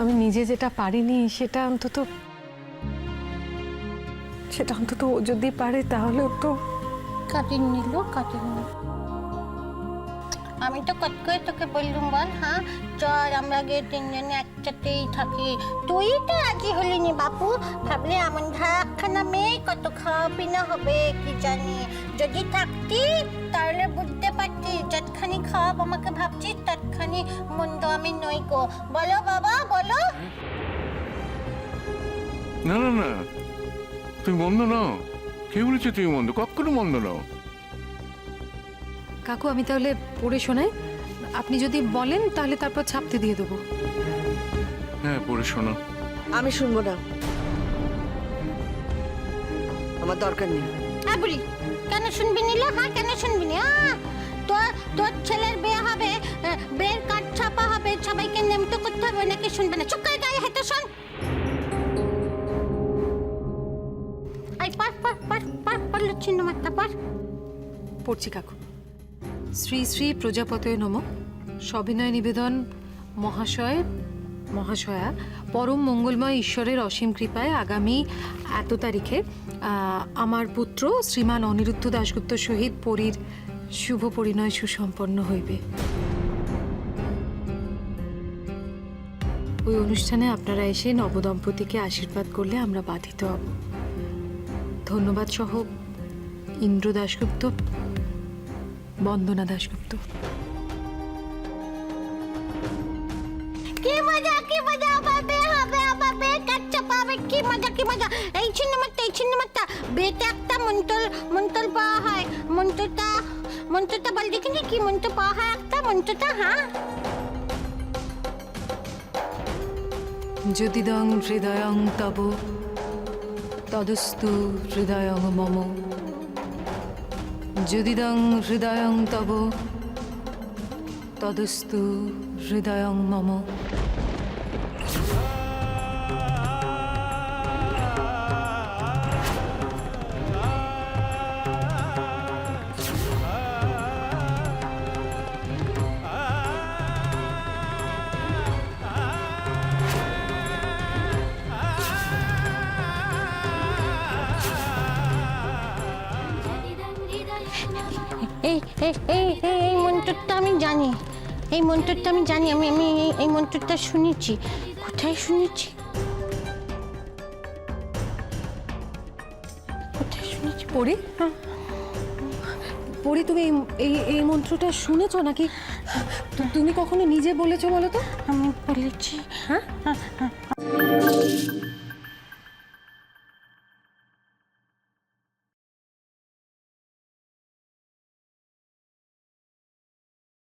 আমি নিজে যেটা পারিনি সেটা অন্তত ও যদি পারে তাহলেও তো। কাটিয়ে নিল। আমি তো কত করে তোকে বললুম বল, হ্যাঁ চল আমরা গিয়ে তিনজনে একসাথেই থাকি। তুই তো রাজি হলি নি বাপু। ভাবলে এমন ধারাখানা মেয়ে কত খাওয়া পিনা হবে কি জানি। যদি থাকতি তাহলে বুঝতে পারতি যতখানি খাওয়াব আমাকে ভাবছিস ততখানি মন্দ আমি নই গো। বলো বাবা বলো। না না না, তুমি মন্দ নাও। কে বলেছে তুমি মন্দ? কখনো মন্দ নাও। কাকু আমি তাহলে পড়ে শোনাই, আপনি যদি বলেন তাহলে তারপর ছাপতে দিয়ে দেবো। হ্যাঁ পড়ে শোনো। আমি শুনবো না, আমার দরকার নেই। হ্যাঁ বলি কেন শুনবি নিল? হ্যাঁ কেন শুনবি নি? তোর ছেলের বিয়ে হবে, বিয়ের কার্ড ছাপা হবে, সবাইকে নেমটো করতে হবে, নাকি শুনবে না? চুপ করে গায়ে হেঁটে শোন। পড়লো চিহ্ন মাত্রা পড়। পড়ছি কাকু। শ্রী শ্রী প্রজাপতয়ে নমঃ। সবিনয় নিবেদন মহাশয় মহাশয়া, পরম মঙ্গলময় ঈশ্বরের অসীম কৃপায় আগামী এত তারিখে আমার পুত্র শ্রীমান অনিরুদ্ধ দাশগুপ্তর সহিত পরীর শুভ পরিণয় সুসম্পন্ন হইবে। ওই অনুষ্ঠানে আপনারা এসে নবদম্পতিকে আশীর্বাদ করলে আমরা বাধিত হব। ধন্যবাদ সহ ইন্দ্র দাশগুপ্ত, বন্দনা দাশগুপ্ত। কি মজা আবার বিয়ে হবে, আবার বিয়ে কার্ড ছাপা হবে। কি মজা। এই চিহ্ন মাত্রা বিয়েতে একটা মন্ত্র পাওয়া হয়। মন্ত্রটা বল দেখিনি কি মন্ত্র পাওয়া হয় একটা মন্ত্রটা? হ্যাঁ যদিদং হৃদয়ং তব তদস্তু হৃদয়ং মম। যদিদং হৃদয়ং তব তদস্তু হৃদয়ং মম। এই মন্ত্রটা আমি জানি। আমি এই মন্ত্রটা শুনেছি। কোথায় শুনেছি? পড়ি পড়ি, তুমি এই মন্ত্রটা শুনেছ নাকি তুমি কখনো নিজে বলেছো বলো তো? আমি বলেছি। হ্যাঁ